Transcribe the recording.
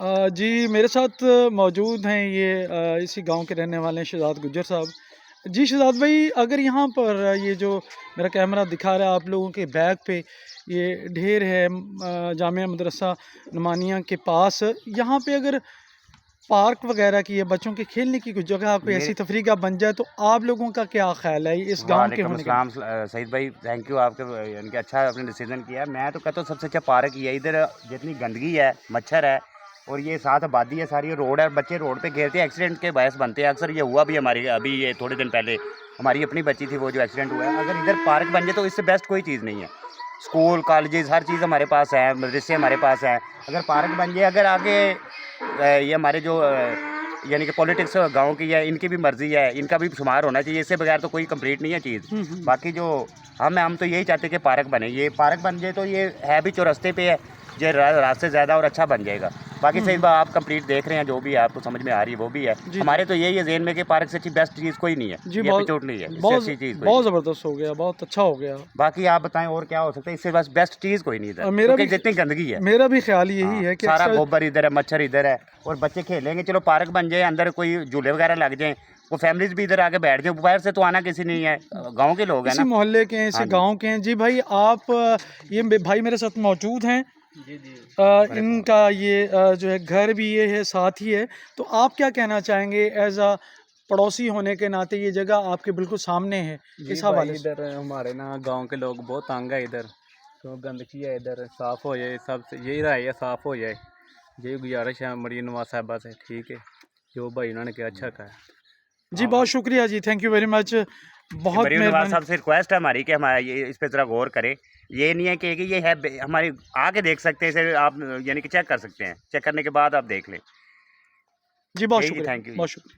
जी मेरे साथ मौजूद हैं ये इसी गांव के रहने वाले हैं शहजाद गुज्जर साहब। जी शहजाद भाई, अगर यहाँ पर ये जो मेरा कैमरा दिखा रहा है आप लोगों के बैग पे ये ढेर है जामिया मदरसा नुमानिया के पास, यहाँ पे अगर पार्क वगैरह की है, बच्चों के खेलने की कुछ जगह कोई ऐसी तफरीह का बन जाए तो आप लोगों का क्या ख्याल है इस गांव के होने के? सईद भाई थैंक यू आपके, यानी कि अच्छा आपने डिसीजन किया। मैं तो कहता हूँ सबसे अच्छा पार्क ही है। इधर जितनी गंदगी है, मच्छर है और ये साथ आबादी है, सारी रोड है, बच्चे रोड पे खेलते हैं, एक्सीडेंट के बायस बनते हैं। अक्सर ये हुआ भी हमारी, अभी ये थोड़े दिन पहले हमारी अपनी बच्ची थी वो जो एक्सीडेंट हुआ है। अगर इधर पार्क बन जाए तो इससे बेस्ट कोई चीज़ नहीं है। स्कूल कॉलेजेस हर चीज़ हमारे पास है, मदरसे हमारे पास हैं। अगर पार्क बन जाए, अगर आगे ये हमारे जो यानी कि पॉलिटिक्स गांव की है, इनकी भी मर्जी है, इनका भी शुमार होना चाहिए। इससे बगैर तो कोई कंप्लीट नहीं है चीज़। बाकी जो हम तो यही चाहते हैं कि पार्क बने। ये पार्क बन जाए तो ये है भी चौरस्ते पे है, ये रास्ते ज़्यादा और अच्छा बन जाएगा। बाकी सही बात, आप कंप्लीट देख रहे हैं, जो भी आपको समझ में आ रही है वो भी है। हमारे तो यही है ज़हन में कि पार्क से अच्छी बेस्ट चीज़ कोई नहीं है। जी ये बहुत पिछोट नहीं है, इससे बहुत अच्छी चीज़ बहुत ज़बरदस्त हो गया, बहुत अच्छा हो गया। बाकी आप बताएं और क्या हो सकता है इससे, बस बेस्ट चीज़ कोई नहीं इधर, मेरा भी जितनी गंदगी है। मेरा भी ख्याल यही है कि सारा गोबर इधर है, मच्छर इधर है और बच्चे खेलेंगे। चलो पार्क बन जाए, अंदर कोई झूले वगैरह लग जाए, वो फैमिलीज भी इधर आके बैठ जाए। बाहर से तो आना किसी नहीं है, गांव के लोग हैं इसी ना, मोहल्ले के हैं, इसी गांव के हैं। जी भाई आप ये भाई मेरे साथ मौजूद हैं। जी जी इनका ये जो है घर भी ये है, साथ ही है। तो आप क्या कहना चाहेंगे एज अ पड़ोसी होने के नाते? ये जगह आपके बिल्कुल सामने है, इस हवाले से। इधर हमारे ना गांव के लोग बहुत तंग है इधर, तो गंदगी है इधर, साफ़ हो जाए, सब यही राय है, साफ़ हो जाए। यही गुजारिश है मरी नवाज साहबा से। ठीक है, जो भाई उन्होंने किया अच्छा कहा। जी बहुत शुक्रिया जी, थैंक यू वेरी मच, बहुत मरीम नवाज मेहरबानी। साहब से रिक्वेस्ट है हमारी कि हमारा ये इस पे ज़रा गौर करें। ये नहीं है कि ये है, हमारी आके देख सकते हैं इसे आप, यानी कि चेक कर सकते हैं, चेक करने के बाद आप देख लें। जी बहुत यही जी, शुक्रिया, थैंक यू बहुत जी। शुक्रिया।